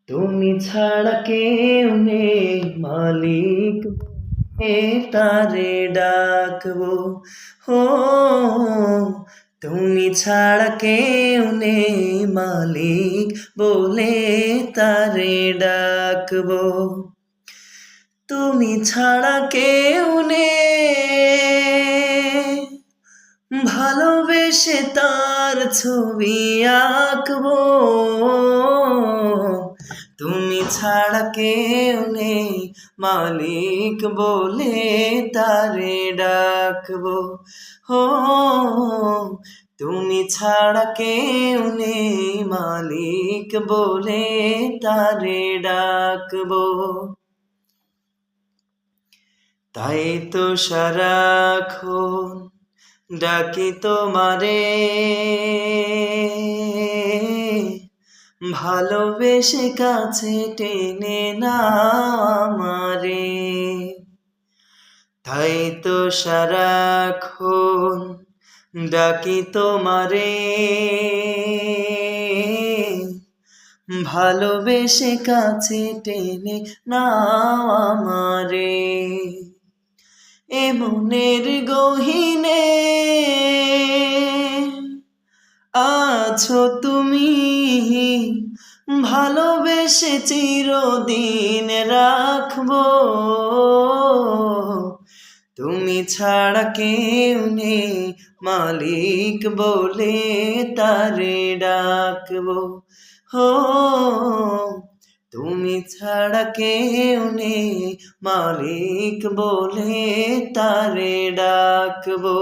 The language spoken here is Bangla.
তুমি ছাড়া কেউ নেই মালিক, এ তারে ডাকবো। ও তুমি ছাড়া কেউ নেই মালিক, বলে তারে ডাকবো। তুমি ছাড়া কেউ নেই, ভালোবেসে তার ছবি আঁকবো। তুমি ছাড়া কেউ নেই মালিক, বলে তারে ডাকবো। হো তুমি ছাড়া কেউ নেই মালিক, বলে তারে ডাকবো। তাই তো সারাক্ষণ ডাকি তোমারে, ভালোবেসে কাছে টেনে নাও আমারে। তাই তো সারাক্ষণ ডাকি তোমারে, ভালোবেসে কাছে টেনে নাও আমারে। এ মনের গহীনে আছো তুমি, ভালোবেসে চিরদিন রাখবো। তুমি ছাড়া কেউ নেই মালিক, বলে তারে ডাকবো। হো তুমি ছাড়া কেউ নেই মালিক, বলে তারে ডাকবো।